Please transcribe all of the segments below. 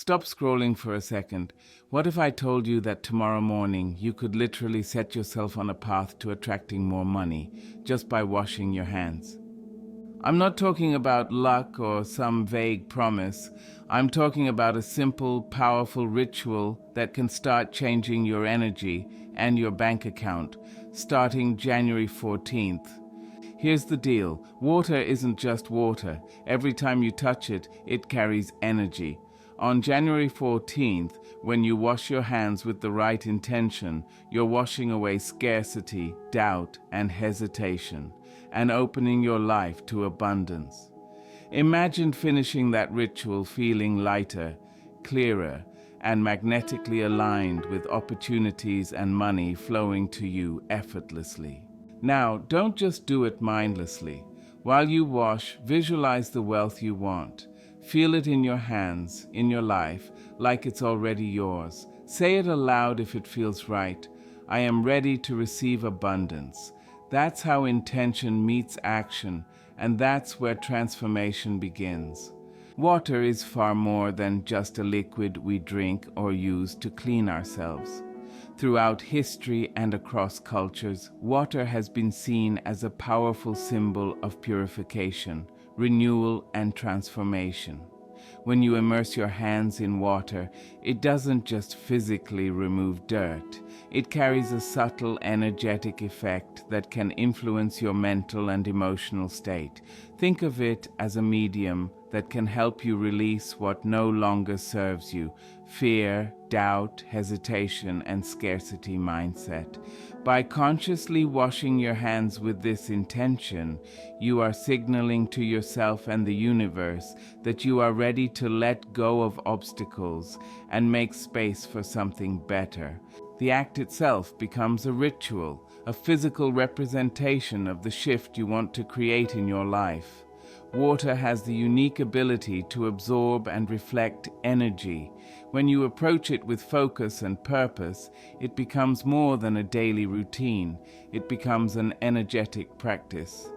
Stop scrolling for a second. What if I told you that tomorrow morning you could literally set yourself on a path to attracting more money just by washing your hands? I'm not talking about luck or some vague promise. I'm talking about a simple, powerful ritual that can start changing your energy and your bank account, starting January 14th. Here's the deal. Water isn't just water. Every time you touch it, it carries energy. On January 14th, when you wash your hands with the right intention, you're washing away scarcity, doubt, and hesitation, and opening your life to abundance. Imagine finishing that ritual feeling lighter, clearer, and magnetically aligned with opportunities and money flowing to you effortlessly. Now, don't just do it mindlessly. While you wash, visualize the wealth you want. Feel it in your hands, in your life, like it's already yours. Say it aloud if it feels right. I am ready to receive abundance. That's how intention meets action, and that's where transformation begins. Water is far more than just a liquid we drink or use to clean ourselves. Throughout history and across cultures, water has been seen as a powerful symbol of purification, renewal, and transformation. When you immerse your hands in water, it doesn't just physically remove dirt. It carries a subtle energetic effect that can influence your mental and emotional state. Think of it as a medium that can help you release what no longer serves you: fear, doubt, hesitation, and scarcity mindset. By consciously washing your hands with this intention, you are signaling to yourself and the universe that you are ready to let go of obstacles and make space for something better. The act itself becomes a ritual, a physical representation of the shift you want to create in your life. Water has the unique ability to absorb and reflect energy. When you approach it with focus and purpose, it becomes more than a daily routine. It becomes an energetic practice.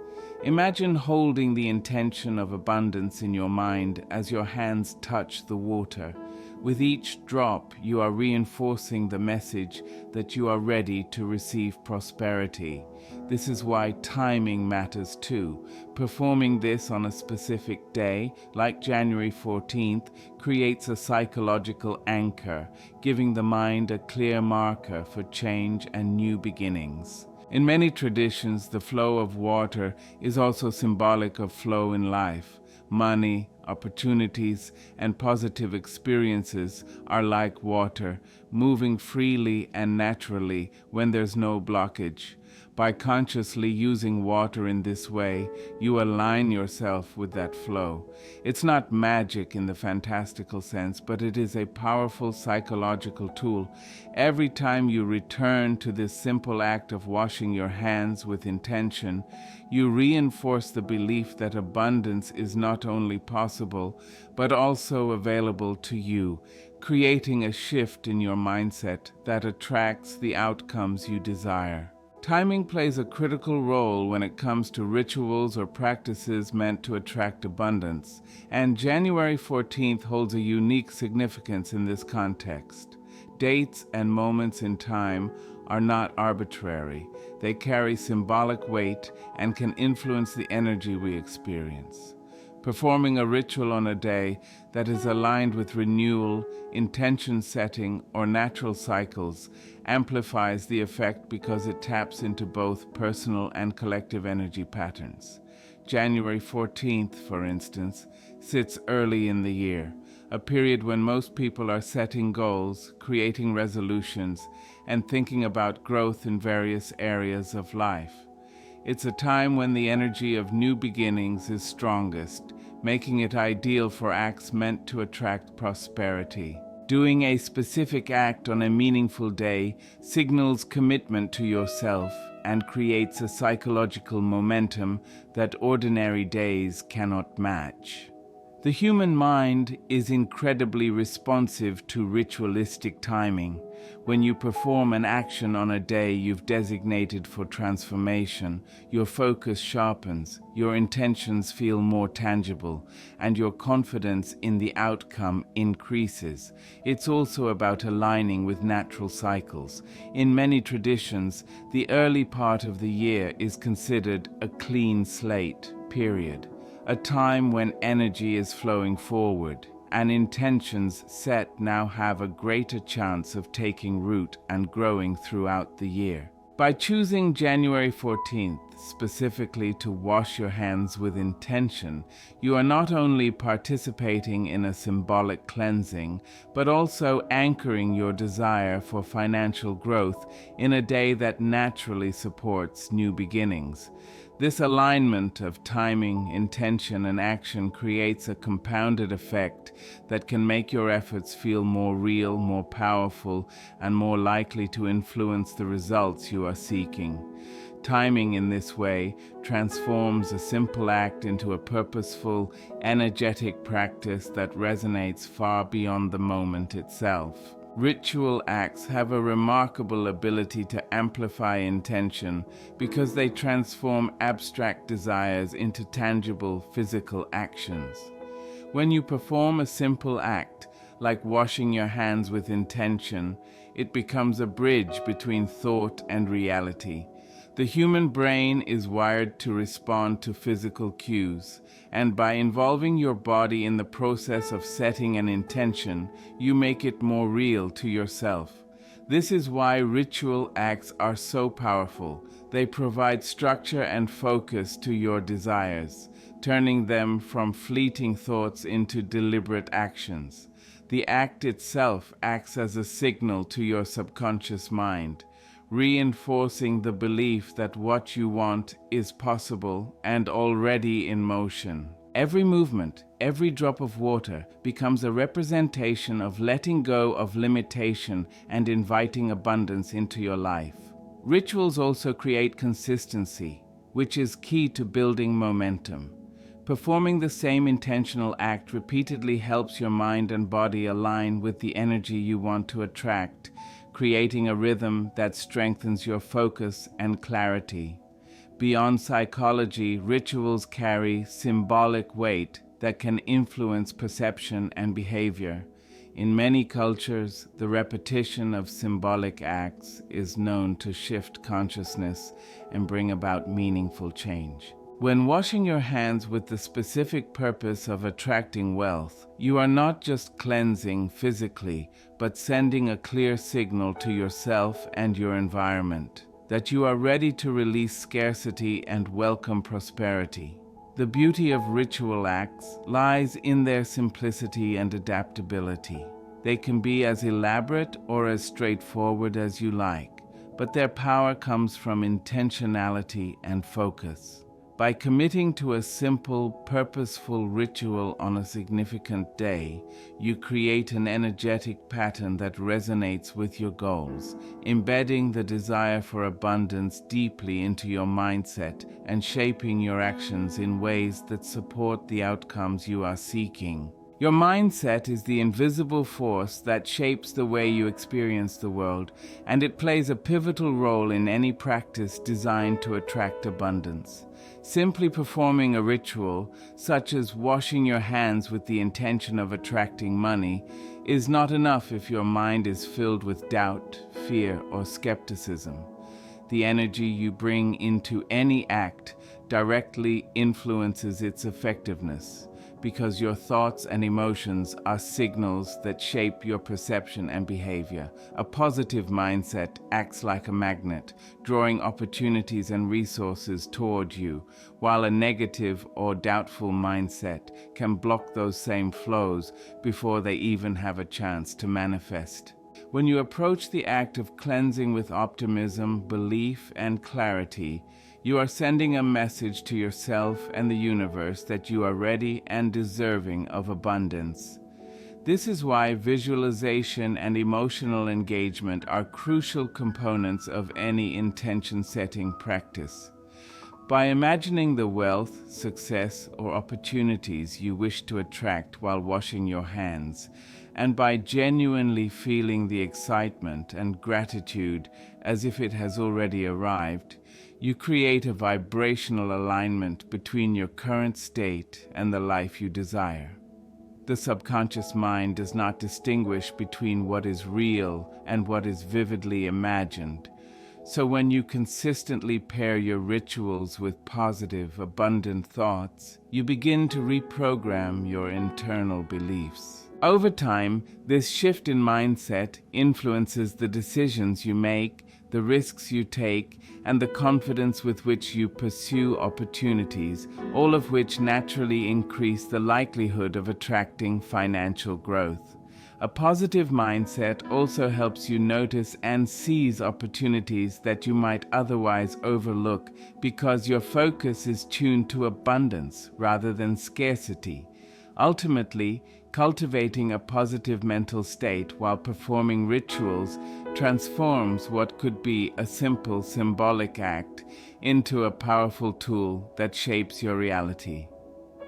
Imagine holding the intention of abundance in your mind as your hands touch the water. With each drop, you are reinforcing the message that you are ready to receive prosperity. This is why timing matters too. Performing this on a specific day, like January 14th, creates a psychological anchor, giving the mind a clear marker for change and new beginnings. In many traditions, the flow of water is also symbolic of flow in life. Money, opportunities, and positive experiences are like water, moving freely and naturally when there's no blockage. By consciously using water in this way, you align yourself with that flow. It's not magic in the fantastical sense, but it is a powerful psychological tool. Every time you return to this simple act of washing your hands with intention, you reinforce the belief that abundance is not only possible, but also available to you, creating a shift in your mindset that attracts the outcomes you desire. Timing plays a critical role when it comes to rituals or practices meant to attract abundance, and January 14th holds a unique significance in this context. Dates and moments in time are not arbitrary. They carry symbolic weight and can influence the energy we experience. Performing a ritual on a day that is aligned with renewal, intention setting, or natural cycles amplifies the effect because it taps into both personal and collective energy patterns. January 14th, for instance, sits early in the year, a period when most people are setting goals, creating resolutions, and thinking about growth in various areas of life. It's a time when the energy of new beginnings is strongest, making it ideal for acts meant to attract prosperity. Doing a specific act on a meaningful day signals commitment to yourself and creates a psychological momentum that ordinary days cannot match. The human mind is incredibly responsive to ritualistic timing. When you perform an action on a day you've designated for transformation, your focus sharpens, your intentions feel more tangible, and your confidence in the outcome increases. It's also about aligning with natural cycles. In many traditions, the early part of the year is considered a clean slate period, a time when energy is flowing forward, and intentions set now have a greater chance of taking root and growing throughout the year. By choosing January 14th specifically to wash your hands with intention, you are not only participating in a symbolic cleansing, but also anchoring your desire for financial growth in a day that naturally supports new beginnings. This alignment of timing, intention, and action creates a compounded effect that can make your efforts feel more real, more powerful, and more likely to influence the results you are seeking. Timing in this way transforms a simple act into a purposeful, energetic practice that resonates far beyond the moment itself. Ritual acts have a remarkable ability to amplify intention because they transform abstract desires into tangible physical actions. When you perform a simple act, like washing your hands with intention, it becomes a bridge between thought and reality. The human brain is wired to respond to physical cues, and by involving your body in the process of setting an intention, you make it more real to yourself. This is why ritual acts are so powerful. They provide structure and focus to your desires, turning them from fleeting thoughts into deliberate actions. The act itself acts as a signal to your subconscious mind, reinforcing the belief that what you want is possible and already in motion. Every movement, every drop of water becomes a representation of letting go of limitation and inviting abundance into your life. Rituals also create consistency, which is key to building momentum. Performing the same intentional act repeatedly helps your mind and body align with the energy you want to attract, creating a rhythm that strengthens your focus and clarity. Beyond psychology, rituals carry symbolic weight that can influence perception and behavior. In many cultures, the repetition of symbolic acts is known to shift consciousness and bring about meaningful change. When washing your hands with the specific purpose of attracting wealth, you are not just cleansing physically, but sending a clear signal to yourself and your environment that you are ready to release scarcity and welcome prosperity. The beauty of ritual acts lies in their simplicity and adaptability. They can be as elaborate or as straightforward as you like, but their power comes from intentionality and focus. By committing to a simple, purposeful ritual on a significant day, you create an energetic pattern that resonates with your goals, embedding the desire for abundance deeply into your mindset and shaping your actions in ways that support the outcomes you are seeking. Your mindset is the invisible force that shapes the way you experience the world, and it plays a pivotal role in any practice designed to attract abundance. Simply performing a ritual, such as washing your hands with the intention of attracting money, is not enough if your mind is filled with doubt, fear, or skepticism. The energy you bring into any act directly influences its effectiveness, because your thoughts and emotions are signals that shape your perception and behavior. A positive mindset acts like a magnet, drawing opportunities and resources toward you, while a negative or doubtful mindset can block those same flows before they even have a chance to manifest. When you approach the act of cleansing with optimism, belief, and clarity, you are sending a message to yourself and the universe that you are ready and deserving of abundance. This is why visualization and emotional engagement are crucial components of any intention-setting practice. By imagining the wealth, success, or opportunities you wish to attract while washing your hands, and by genuinely feeling the excitement and gratitude as if it has already arrived, you create a vibrational alignment between your current state and the life you desire. The subconscious mind does not distinguish between what is real and what is vividly imagined. So when you consistently pair your rituals with positive, abundant thoughts, you begin to reprogram your internal beliefs. Over time, this shift in mindset influences the decisions you make, the risks you take, and the confidence with which you pursue opportunities, all of which naturally increase the likelihood of attracting financial growth. A positive mindset also helps you notice and seize opportunities that you might otherwise overlook because your focus is tuned to abundance rather than scarcity. Ultimately, cultivating a positive mental state while performing rituals transforms what could be a simple symbolic act into a powerful tool that shapes your reality.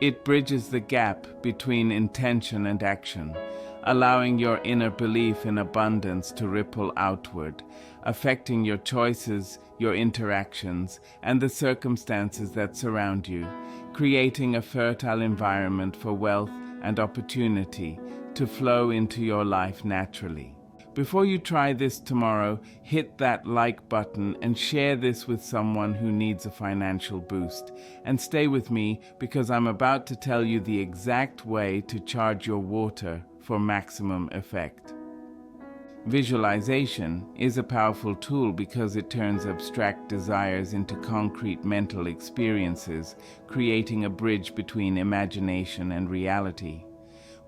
It bridges the gap between intention and action, allowing your inner belief in abundance to ripple outward, affecting your choices, your interactions, and the circumstances that surround you, creating a fertile environment for wealth and opportunity to flow into your life naturally. Before you try this tomorrow, hit that like button and share this with someone who needs a financial boost. And stay with me because I'm about to tell you the exact way to charge your water for maximum effect. Visualization is a powerful tool because it turns abstract desires into concrete mental experiences, creating a bridge between imagination and reality.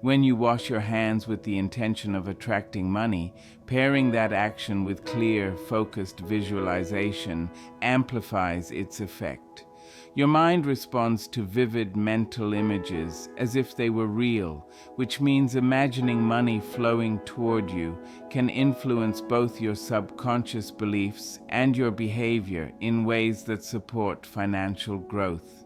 When you wash your hands with the intention of attracting money, pairing that action with clear, focused visualization amplifies its effect. Your mind responds to vivid mental images as if they were real, which means imagining money flowing toward you can influence both your subconscious beliefs and your behavior in ways that support financial growth.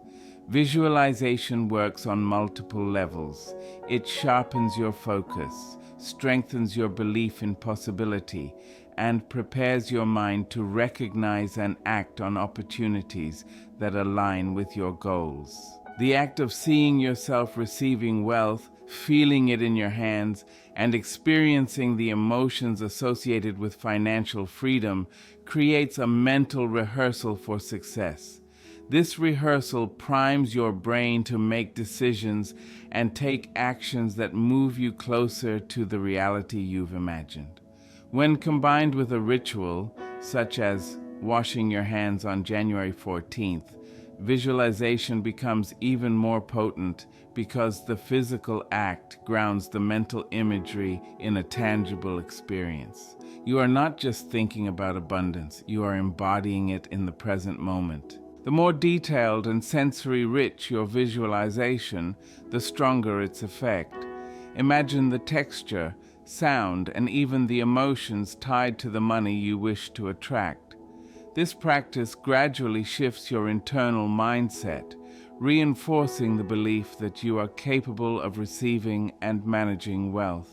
Visualization works on multiple levels. It sharpens your focus, strengthens your belief in possibility, and prepares your mind to recognize and act on opportunities that align with your goals. The act of seeing yourself receiving wealth, feeling it in your hands, and experiencing the emotions associated with financial freedom creates a mental rehearsal for success. This rehearsal primes your brain to make decisions and take actions that move you closer to the reality you've imagined. When combined with a ritual, such as washing your hands on January 14th, visualization becomes even more potent because the physical act grounds the mental imagery in a tangible experience. You are not just thinking about abundance, you are embodying it in the present moment. The more detailed and sensory-rich your visualization, the stronger its effect. Imagine the texture, sound, and even the emotions tied to the money you wish to attract. This practice gradually shifts your internal mindset, reinforcing the belief that you are capable of receiving and managing wealth.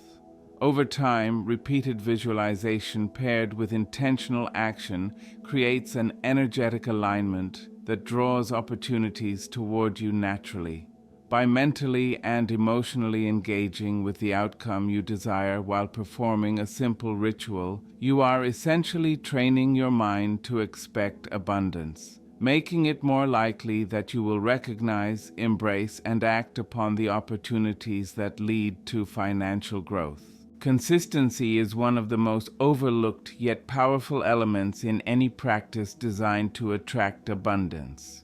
Over time, repeated visualization paired with intentional action creates an energetic alignment that draws opportunities toward you naturally. By mentally and emotionally engaging with the outcome you desire while performing a simple ritual, you are essentially training your mind to expect abundance, making it more likely that you will recognize, embrace, and act upon the opportunities that lead to financial growth. Consistency is one of the most overlooked yet powerful elements in any practice designed to attract abundance.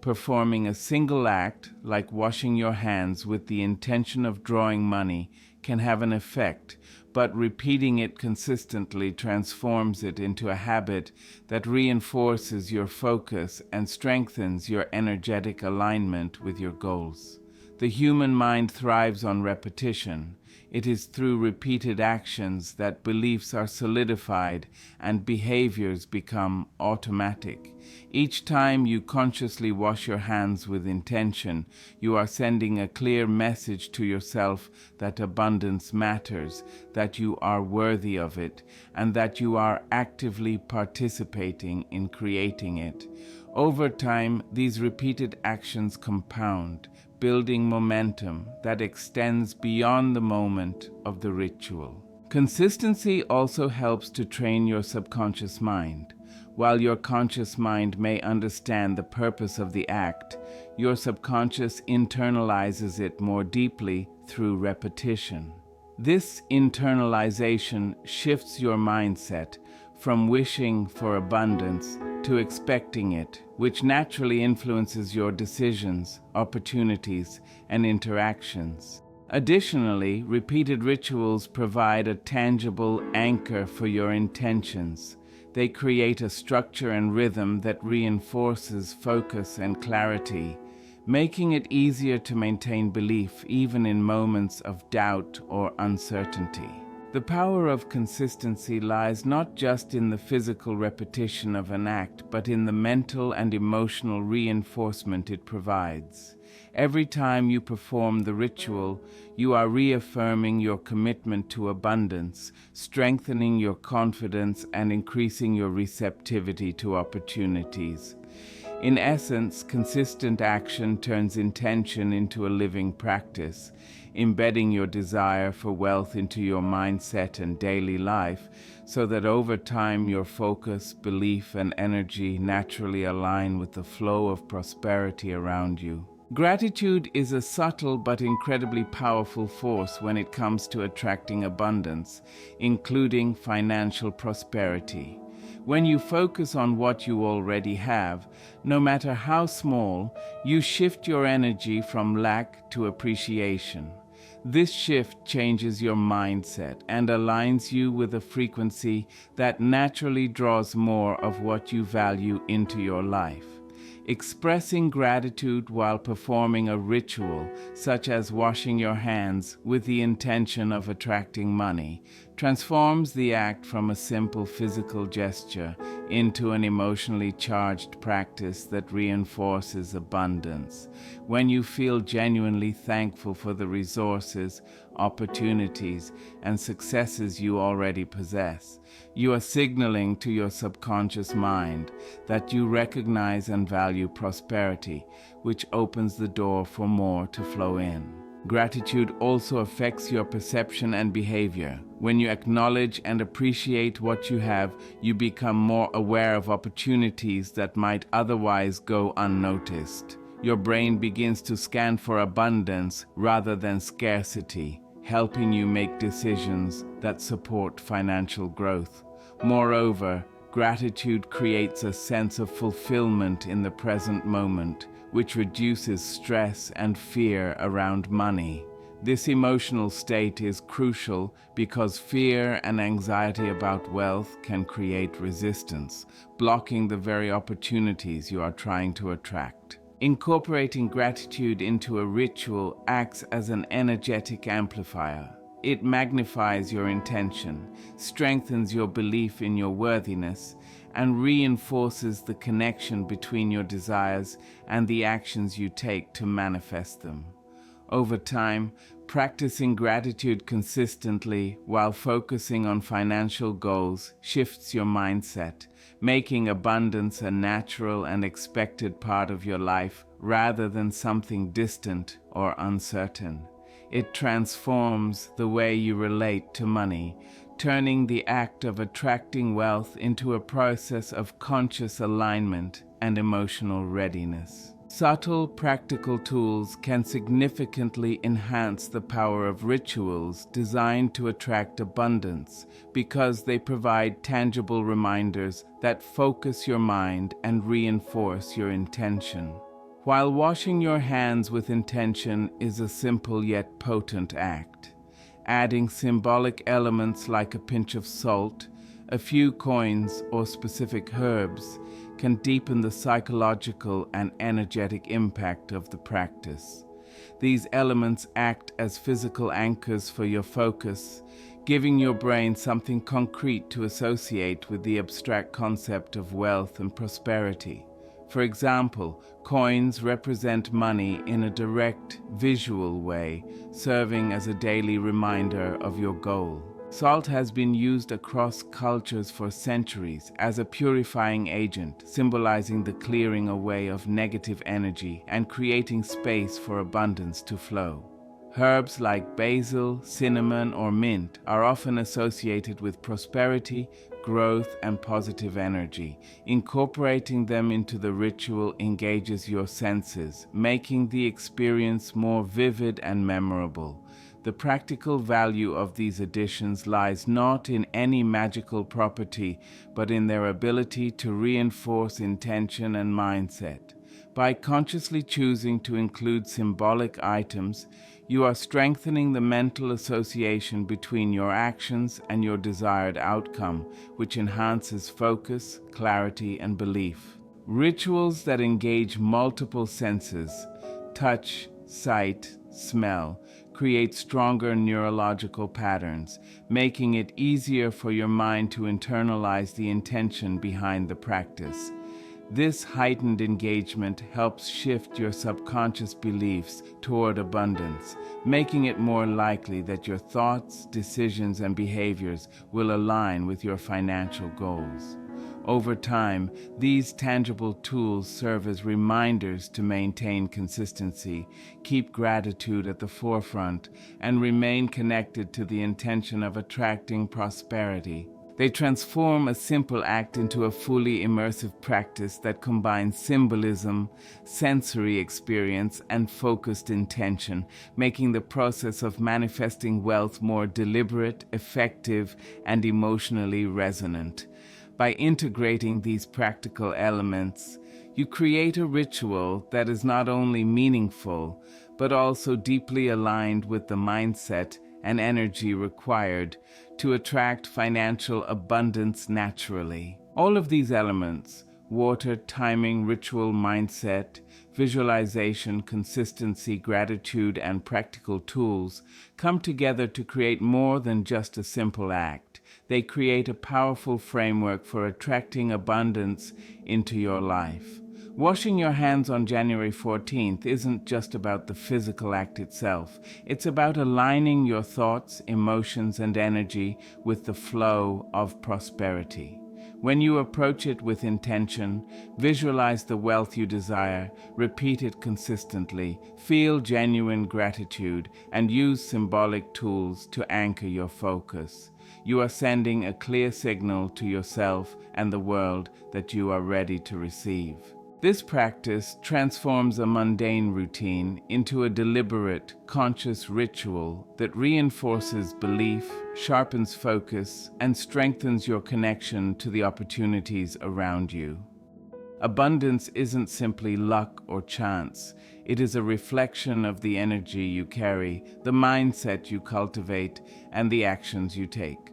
Performing a single act, like washing your hands with the intention of drawing money, can have an effect, but repeating it consistently transforms it into a habit that reinforces your focus and strengthens your energetic alignment with your goals. The human mind thrives on repetition. It is through repeated actions that beliefs are solidified and behaviors become automatic. Each time you consciously wash your hands with intention, you are sending a clear message to yourself that abundance matters, that you are worthy of it, and that you are actively participating in creating it. Over time, these repeated actions compound, building momentum that extends beyond the moment of the ritual. Consistency also helps to train your subconscious mind. While your conscious mind may understand the purpose of the act, your subconscious internalizes it more deeply through repetition. This internalization shifts your mindset from wishing for abundance to expecting it, which naturally influences your decisions, opportunities, and interactions. Additionally, repeated rituals provide a tangible anchor for your intentions. They create a structure and rhythm that reinforces focus and clarity, making it easier to maintain belief even in moments of doubt or uncertainty. The power of consistency lies not just in the physical repetition of an act, but in the mental and emotional reinforcement it provides. Every time you perform the ritual, you are reaffirming your commitment to abundance, strengthening your confidence, and increasing your receptivity to opportunities. In essence, consistent action turns intention into a living practice, embedding your desire for wealth into your mindset and daily life, so that over time your focus, belief, and energy naturally align with the flow of prosperity around you. Gratitude is a subtle but incredibly powerful force when it comes to attracting abundance, including financial prosperity. When you focus on what you already have, no matter how small, you shift your energy from lack to appreciation. This shift changes your mindset and aligns you with a frequency that naturally draws more of what you value into your life. Expressing gratitude while performing a ritual, such as washing your hands with the intention of attracting money, transforms the act from a simple physical gesture into an emotionally charged practice that reinforces abundance. When you feel genuinely thankful for the resources, opportunities, and successes you already possess, you are signaling to your subconscious mind that you recognize and value prosperity, which opens the door for more to flow in. Gratitude also affects your perception and behavior. When you acknowledge and appreciate what you have, you become more aware of opportunities that might otherwise go unnoticed. Your brain begins to scan for abundance rather than scarcity, helping you make decisions that support financial growth. Moreover, gratitude creates a sense of fulfillment in the present moment, which reduces stress and fear around money. This emotional state is crucial because fear and anxiety about wealth can create resistance, blocking the very opportunities you are trying to attract. Incorporating gratitude into a ritual acts as an energetic amplifier. It magnifies your intention, strengthens your belief in your worthiness, and reinforces the connection between your desires and the actions you take to manifest them. Over time, practicing gratitude consistently while focusing on financial goals shifts your mindset, making abundance a natural and expected part of your life rather than something distant or uncertain. It transforms the way you relate to money, turning the act of attracting wealth into a process of conscious alignment and emotional readiness. Subtle, practical tools can significantly enhance the power of rituals designed to attract abundance because they provide tangible reminders that focus your mind and reinforce your intention. While washing your hands with intention is a simple yet potent act, adding symbolic elements like a pinch of salt, a few coins, or specific herbs can deepen the psychological and energetic impact of the practice. These elements act as physical anchors for your focus, giving your brain something concrete to associate with the abstract concept of wealth and prosperity. For example, coins represent money in a direct, visual way, serving as a daily reminder of your goal. Salt has been used across cultures for centuries as a purifying agent, symbolizing the clearing away of negative energy and creating space for abundance to flow. Herbs like basil, cinnamon, or mint are often associated with prosperity, growth, and positive energy. Incorporating them into the ritual engages your senses, making the experience more vivid and memorable. The practical value of these additions lies not in any magical property, but in their ability to reinforce intention and mindset. By consciously choosing to include symbolic items, you are strengthening the mental association between your actions and your desired outcome, which enhances focus, clarity, and belief. Rituals that engage multiple senses, touch, sight, smell, create stronger neurological patterns, making it easier for your mind to internalize the intention behind the practice. This heightened engagement helps shift your subconscious beliefs toward abundance, making it more likely that your thoughts, decisions, and behaviors will align with your financial goals. Over time, these tangible tools serve as reminders to maintain consistency, keep gratitude at the forefront, and remain connected to the intention of attracting prosperity. They transform a simple act into a fully immersive practice that combines symbolism, sensory experience, and focused intention, making the process of manifesting wealth more deliberate, effective, and emotionally resonant. By integrating these practical elements, you create a ritual that is not only meaningful, but also deeply aligned with the mindset and energy required to attract financial abundance naturally. All of these elements, water, timing, ritual, mindset, visualization, consistency, gratitude, and practical tools, come together to create more than just a simple act. They create a powerful framework for attracting abundance into your life. Washing your hands on January 14th isn't just about the physical act itself. It's about aligning your thoughts, emotions, and energy with the flow of prosperity. When you approach it with intention, visualize the wealth you desire, repeat it consistently, feel genuine gratitude, and use symbolic tools to anchor your focus. You are sending a clear signal to yourself and the world that you are ready to receive. This practice transforms a mundane routine into a deliberate, conscious ritual that reinforces belief, sharpens focus, and strengthens your connection to the opportunities around you. Abundance isn't simply luck or chance. It is a reflection of the energy you carry, the mindset you cultivate, and the actions you take.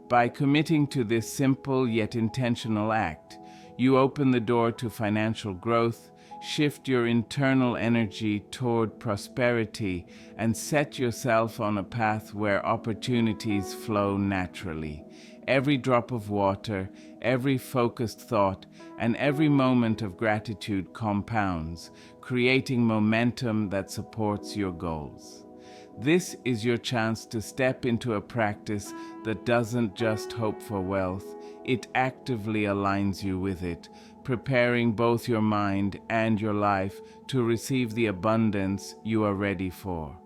By committing to this simple yet intentional act, you open the door to financial growth, shift your internal energy toward prosperity, and set yourself on a path where opportunities flow naturally. Every drop of water, every focused thought, and every moment of gratitude compounds, creating momentum that supports your goals. This is your chance to step into a practice that doesn't just hope for wealth, it actively aligns you with it, preparing both your mind and your life to receive the abundance you are ready for.